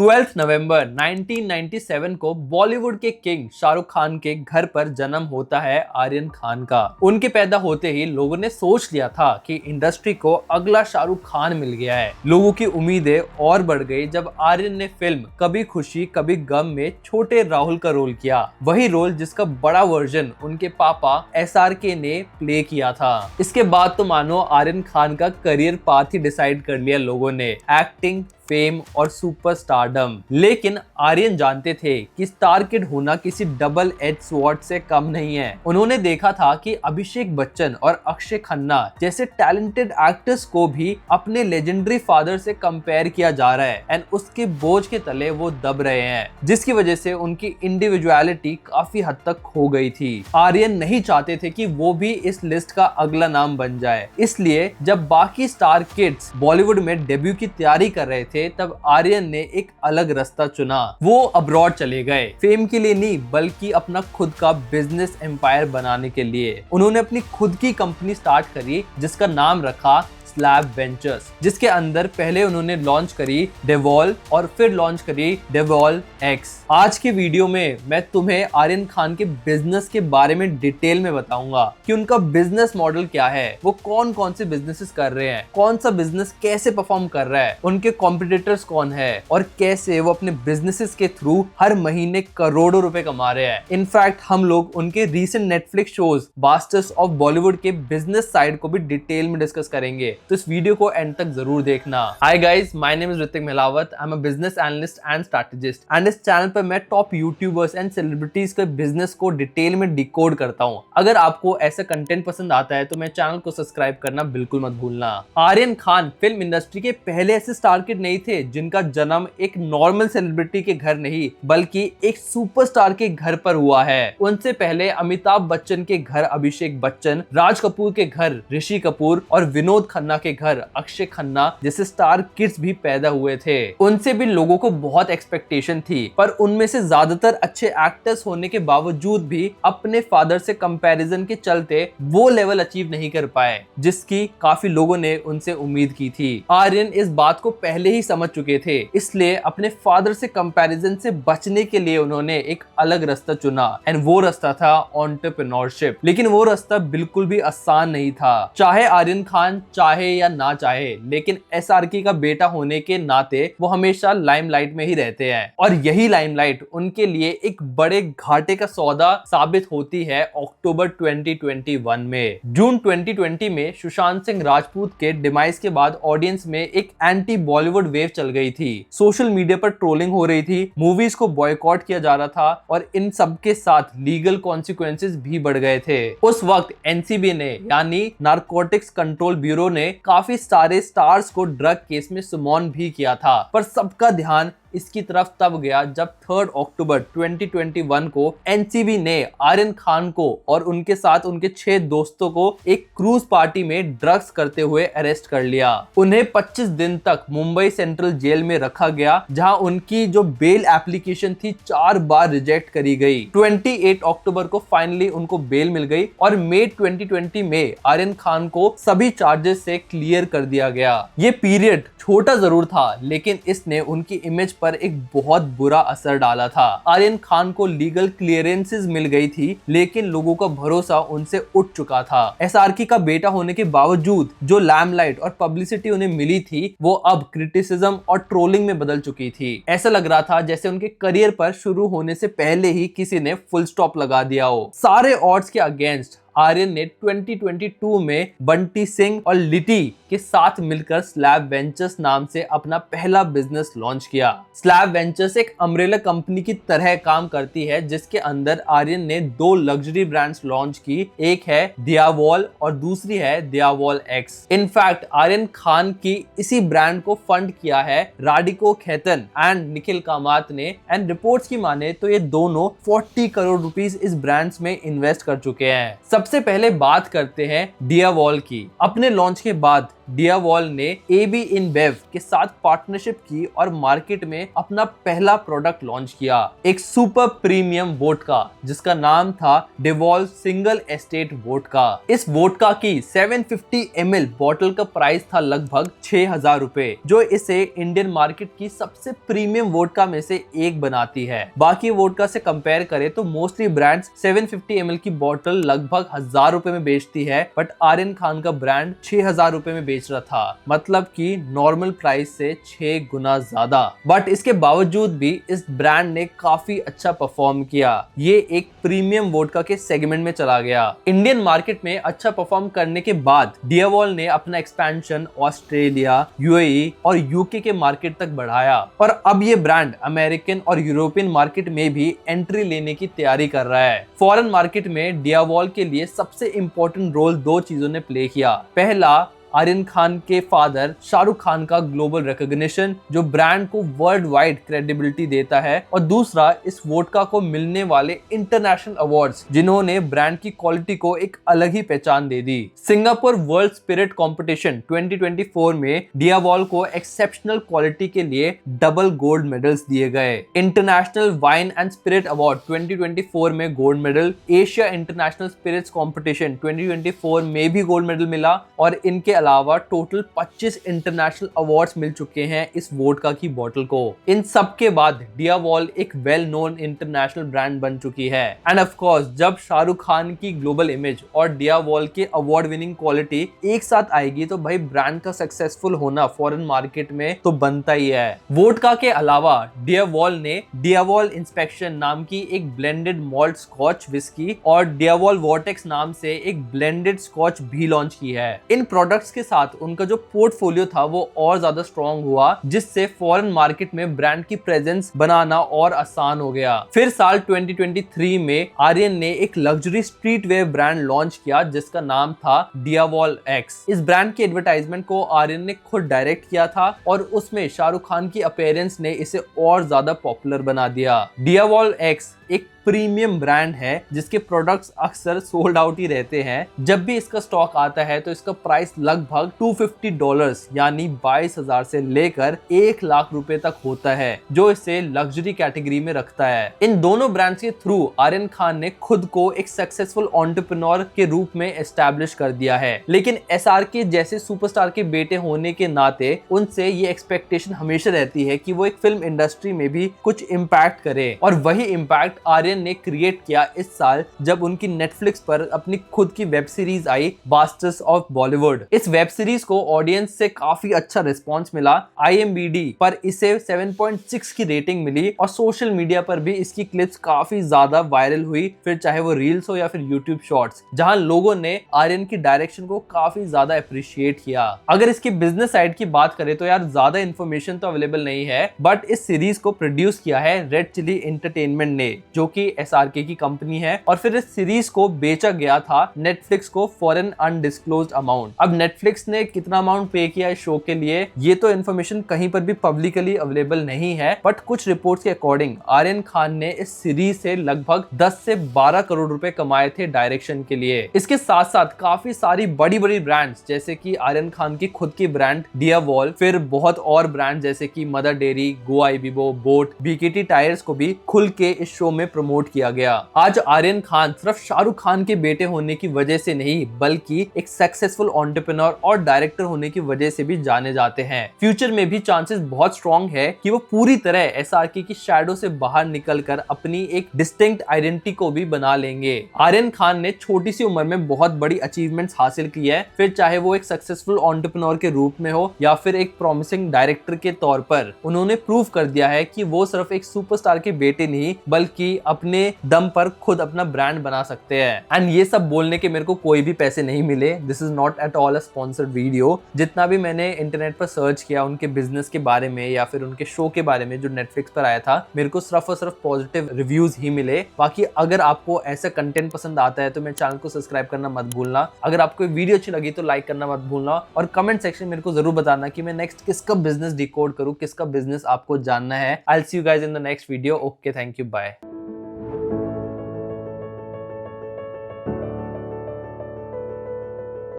12 नवंबर 1997 को बॉलीवुड के किंग शाहरुख खान के घर पर जन्म होता है आर्यन खान का। उनके पैदा होते ही लोगों ने सोच लिया था कि इंडस्ट्री को अगला शाहरुख खान मिल गया है। लोगों की उम्मीदें और बढ़ गई जब आर्यन ने फिल्म कभी खुशी कभी गम में छोटे राहुल का रोल किया, वही रोल जिसका बड़ा वर्जन उनके पापा SRK ने प्ले किया था। इसके बाद तो मानो आर्यन खान का करियर पाथ ही डिसाइड कर लिया लोगों ने, एक्टिंग, फेम और सुपरस्टारडम। लेकिन आर्यन जानते थे कि स्टार किड होना किसी डबल एज स्वॉर्ड से कम नहीं है। उन्होंने देखा था कि अभिषेक बच्चन और अक्षय खन्ना जैसे टैलेंटेड एक्टर्स को भी अपने लेजेंडरी फादर से कंपेयर किया जा रहा है एंड उसके बोझ के तले वो दब रहे हैं, जिसकी वजह से उनकी इंडिविजुअलिटी काफी हद तक खो गई थी। आर्यन नहीं चाहते थे कि वो भी इस लिस्ट का अगला नाम बन जाए। इसलिए जब बाकी स्टार किड्स बॉलीवुड में डेब्यू की तैयारी कर रहे थे, तब आर्यन ने एक अलग रास्ता चुना। वो अब्रॉड चले गए, फेम के लिए नहीं बल्कि अपना खुद का बिजनेस एम्पायर बनाने के लिए। उन्होंने अपनी खुद की कंपनी स्टार्ट करी जिसका नाम रखा स्लैब वेंचर्स, जिसके अंदर पहले उन्होंने लॉन्च करी डेवॉल और फिर लॉन्च करी डेवॉल एक्स। आज के वीडियो में मैं तुम्हें आर्यन खान के बिजनेस के बारे में डिटेल में बताऊंगा कि उनका बिजनेस मॉडल क्या है, वो कौन कौन से बिजनेसेस कर रहे हैं, कौन सा बिजनेस कैसे परफॉर्म कर रहा है, उनके कॉम्पिटिटर्स कौन है और कैसे वो अपने बिजनेसेस के थ्रू हर महीने करोड़ों रुपए कमा रहे हैं। इनफैक्ट हम लोग उनके recent Netflix shows bastards of Bollywood के बिजनेस साइड को भी डिटेल में डिस्कस करेंगे, तो इस वीडियो को एंड तक जरूर देखना। Hi guys, my name is Hrithik Mahlawat. I am a business analyst and strategist and इस चैनल पर मैं टॉप यूट्यूबर्स एंड सेलिब्रिटीज के बिजनेस को डिटेल में डिकोड करता हूं। अगर आपको ऐसा कंटेंट पसंद आता है तो मेरे चैनल को सब्सक्राइब करना बिल्कुल मत भूलना। आर्यन खान फिल्म इंडस्ट्री के पहले ऐसे स्टार किड नहीं थे जिनका जन्म एक नॉर्मल सेलिब्रिटी के घर नहीं बल्कि एक सुपरस्टार के घर पर हुआ है। उनसे पहले अमिताभ बच्चन के घर अभिषेक बच्चन, राज कपूर के घर ऋषि कपूर और विनोद खन्ना के घर अक्षय खन्ना जैसे स्टार किड्स भी पैदा हुए थे। उनसे भी लोगों को बहुत एक्सपेक्टेशन थी, पर उनमें से ज्यादातर अच्छे एक्टर्स होने के बावजूद भी अपने फादर से कंपैरिजन के चलते वो लेवल अचीव नहीं कर पाए जिसकी काफी लोगों ने उनसे उम्मीद की थी। आर्यन इस बात को पहले ही समझ चुके थे, इसलिए अपने फादर से कंपैरिजन से बचने के लिए उन्होंने एक अलग रास्ता चुना एंड वो रास्ता था एंटरप्रेन्योरशिप। लेकिन वो रास्ता बिल्कुल भी आसान नहीं था। चाहे आर्यन खान चाहे या ना चाहे, लेकिन SRK का बेटा होने के नाते वो हमेशा लाइमलाइट में ही रहते हैं और यही लाइमलाइट उनके लिए एक बड़े घाटे का सौदा साबित होती है। अक्टूबर 2021 में, जून 2020 में सुशांत सिंह राजपूत के डिमाइस के बाद ऑडियंस में एक एंटी बॉलीवुड वेव चल गई थी। सोशल मीडिया पर ट्रोलिंग हो रही थी, मूवीज को बॉयकॉट किया जा रहा था और इन सब के साथ लीगल कॉन्सिक्वेंसेस भी बढ़ गए थे। उस वक्त NCB ने यानी नारकोटिक्स कंट्रोल ब्यूरो ने काफी सारे स्टार्स को ड्रग केस में सुमॉन भी किया था, पर सबका ध्यान इसकी तरफ तब गया जब 3 अक्टूबर 2021 को NCB ने आर्यन खान को और उनके साथ उनके 6 दोस्तों को एक क्रूज पार्टी में ड्रग्स करते हुए अरेस्ट कर लिया। उन्हें 25 दिन तक मुंबई सेंट्रल जेल में रखा गया, जहां उनकी जो बेल एप्लीकेशन थी 4 बार रिजेक्ट करी गई। 28 अक्टूबर को फाइनली उनको बेल मिल गई और मई 2020 में आर्यन खान को सभी चार्जेस से क्लियर कर दिया गया। ये पीरियड छोटा जरूर था, लेकिन इसने उनकी इमेज पर एक बहुत बुरा असर डाला था। आर्यन खान को लीगल क्लियरेंसेस मिल गई थी, लेकिन लोगों का भरोसा उनसे उठ चुका था। SRK का बेटा होने के बावजूद जो लैमलाइट और पब्लिसिटी उन्हें मिली थी, वो अब क्रिटिसिज्म और ट्रोलिंग में बदल चुकी थी। ऐसा लग रहा था जैसे उनके करियर पर शुरू होने से पहले ही किसी ने फुल स्टॉप लगा दिया हो। सारे ऑड्स के अगेंस्ट आर्यन ने 2022 में बंटी सिंह और लिटी के साथ मिलकर स्लैब वेंचर्स नाम से अपना पहला बिजनेस लॉन्च किया। स्लैब वेंचर्स एक अम्ब्रेला कंपनी की तरह काम करती है, जिसके अंदर आर्यन ने 2 लग्जरी ब्रांड्स लॉन्च की। एक है दियावॉल और दूसरी है दियावॉल एक्स। इनफैक्ट आर्यन खान की इसी ब्रांड को फंड किया है राडिको खैतन एंड निखिल कामत ने, एंड रिपोर्ट्स की माने तो ये दोनों 40 करोड़ रुपीस इस ब्रांड्स में इन्वेस्ट कर चुके हैं। सबसे पहले बात करते हैं दियावॉल की। अपने लॉन्च के बाद डियावॉल ने AB InBev के साथ पार्टनरशिप की और मार्केट में अपना पहला प्रोडक्ट लॉन्च किया, एक सुपर प्रीमियम वोडका जिसका नाम था डिवॉल्व सिंगल एस्टेट वोडका। इस वोडका की 750 ml बॉटल का प्राइस था लगभग 6,000 रुपए, जो इसे इंडियन मार्केट की सबसे प्रीमियम वोडका में से एक बनाती है। बाकी वोडका से कंपेयर करें तो मोस्टली ब्रांड्स 750 ml की बॉटल लगभग 1,000 रुपए में बेचती है, बट आर्यन खान का ब्रांड 6,000 रुपए में बेच रहा था, मतलब कि नॉर्मल प्राइस से 6 गुना ज्यादा। बट इसके बावजूद भी इस ब्रांड ने काफी अच्छा परफॉर्म किया। ये एक प्रीमियम वोडका के सेगमेंट में चला गया। इंडियन मार्केट में अच्छा परफॉर्म करने के बाद डियावॉल ने अपना एक्सपेंशन ऑस्ट्रेलिया, यूएई और यूके के मार्केट तक बढ़ाया और अब ये ब्रांड अमेरिकन और यूरोपियन मार्केट में भी एंट्री लेने की तैयारी कर रहा है। फॉरेन मार्केट में डियावॉल के लिए सबसे इंपॉर्टेंट रोल दो चीजों ने प्ले किया। पहला, आर्यन खान के फादर शाहरुख खान का ग्लोबल रिकॉग्निशन, जो ब्रांड को वर्ल्ड वाइड क्रेडिबिलिटी देता है, और दूसरा इस वोडका को मिलने वाले इंटरनेशनल अवार्ड्स, जिन्होंने ब्रांड की क्वालिटी को एक अलग ही पहचान दे दी। सिंगापुर वर्ल्ड स्पिरिट कंपटीशन 2024 में डियावॉल को एक्सेप्शनल क्वालिटी के लिए डबल गोल्ड मेडल्स दिए गए। International wine and spirit award 2024 में gold medal, Asia international spirits competition 2024 में भी गोल्ड मेडल मिला और इनके अलावा टोटल 25 इंटरनेशनल अवार्ड्स मिल चुके हैं इस वोडका की बोतल को। इन सब के बाद डियावॉल एक वेल नोन इंटरनेशनल ब्रांड बन चुकी है। एंड ऑफ कोर्स जब शाहरुख खान की ग्लोबल इमेज और डियावॉल के अवार्ड विनिंग क्वालिटी एक साथ आएगी तो भाई ब्रांड का सक्सेसफुल होना फॉरेन मार्केट में तो बनता ही है। वोडका के अलावा डियावॉल ने डियावॉल इंस्पेक्शन नाम की एक ब्लेंडेड मॉल्ट स्कॉच विस्की और डियावॉल वॉर्टेक्स नाम से एक ब्लेंडेड स्कॉच भी लॉन्च की है। इन प्रोडक्ट्स के साथ उनका जो पोर्टफोलियो था वो और ज्यादा स्ट्रॉन्ग हुआ, जिससे फॉरेन मार्केट में ब्रांड की प्रेजेंस बनाना और आसान हो गया। फिर साल 2023 में आर्यन ने एक luxury street wear brand launch किया जिसका नाम था डियावॉल एक्स। इस ब्रांड की एडवर्टाइजमेंट को आर्यन ने खुद डायरेक्ट किया था और उसमें शाहरुख खान की अपीयरेंस ने इसे और ज्यादा पॉपुलर बना दिया। डियावॉल एक्स एक प्रीमियम ब्रांड है जिसके प्रोडक्ट्स अक्सर सोल्ड आउट ही रहते हैं। जब भी इसका स्टॉक आता है तो इसका प्राइस लगभग $250 यानी 22,000 से लेकर 1 लाख रुपए तक होता है, जो इसे लग्जरी कैटेगरी में रखता है। इन दोनों ब्रांड्स के थ्रू आर्यन खान ने खुद को एक सक्सेसफुल एंटरप्रेन्योर के रूप में एस्टैब्लिश कर दिया है, लेकिन SRK जैसे सुपरस्टार के बेटे होने के नाते उनसे ये एक्सपेक्टेशन हमेशा रहती है कि वो एक फिल्म इंडस्ट्री में भी कुछ इम्पैक्ट करे, और वही इम्पैक्ट आर्यन ने क्रिएट किया इस साल जब उनकी नेटफ्लिक्स पर अपनी खुद की वेब सीरीज आई बास्टर्स ऑफ बॉलीवुड। इस वेब सीरीज को ऑडियंस से काफी अच्छा रिस्पांस मिला। IMDb पर इसे 7.6 की रेटिंग मिली और सोशल मीडिया पर भी इसकी क्लिप्स काफी ज्यादा वायरल हुई, फिर चाहे वो रील्स हो या फिर यूट्यूब शॉर्ट्स, जहां लोगों ने आर्यन की डायरेक्शन को काफी ज्यादा अप्रिशिएट किया। अगर इसकी बिजनेस साइड की बात करें तो यार ज्यादा इन्फॉर्मेशन तो अवेलेबल नहीं है, बट इस सीरीज को प्रोड्यूस किया है रेड चिली एंटरटेनमेंट ने, जो कि SRK की कंपनी है, और फिर इस सीरीज को बेचा गया था नेटफ्लिक्स को फॉर एन अनडिस्क्लोज्ड अमाउंट। अब नेटफ्लिक्स ने कितना अमाउंट पे किया इस शो के लिए ये तो इन्फॉर्मेशन कहीं पर भी पब्लिकली अवेलेबल नहीं है, बट कुछ रिपोर्ट्स के अकॉर्डिंग आर्यन खान ने इस सीरीज से लगभग 10 से 12 करोड़ रुपए कमाए थे डायरेक्शन के लिए। इसके साथ साथ काफी सारी बड़ी बड़ी ब्रांड्स जैसे कि आर्यन खान की खुद की ब्रांड डियावॉल, फिर बहुत और ब्रांड जैसे कि Mother Dairy, Goibibo, Boat, BKT tyres को भी खुल के इस शो में प्रमोट किया गया। आज आर्यन खान सिर्फ शाहरुख खान के बेटे होने की वजह से नहीं बल्कि एक सक्सेसफुल एंटरप्रेन्योर और डायरेक्टर होने की वजह से भी जाने जाते हैं। फ्यूचर में भी चांसेस बहुत स्ट्रॉन्ग है कि वो पूरी तरह SRK की शैडो से बाहर निकलकर अपनी एक डिस्टिंक्ट आइडेंटिटी को भी बना लेंगे। आर्यन खान ने छोटी सी उम्र में बहुत बड़ी अचीवमेंट्स हासिल की है, फिर चाहे वो एक सक्सेसफुल एंटरप्रेन्योर के रूप में हो या फिर एक प्रॉमिसिंग डायरेक्टर के तौर पर। उन्होंने प्रूव कर दिया है कि वो सिर्फ एक सुपरस्टार के बेटे नहीं बल्कि अपने दम पर खुद अपना ब्रांड बना सकते हैं। एंड ये सब बोलने के मेरे को कोई भी पैसे नहीं मिले, this is not at all a sponsored video. जितना भी मैंने इंटरनेट पर सर्च किया उनके बिजनेस के बारे में या फिर उनके शो के बारे में जो नेटफ्लिक्स पर आया था, मेरे को सिर्फ और सिर्फ पॉजिटिव रिव्यूज ही मिले। बाकी अगर आपको ऐसा कंटेंट पसंद आता है तो मेरे चैनल को सब्सक्राइब करना मत भूलना। अगर आपको वीडियो अच्छी लगी तो लाइक करना मत भूलना और कमेंट सेक्शन में मेरे को जरूर बताना कि मैं नेक्स्ट किसका बिजनेस डिकोड करूं, किसका बिजनेस आपको जानना है। I will see you guys in the next video. Okay, thank you, bye.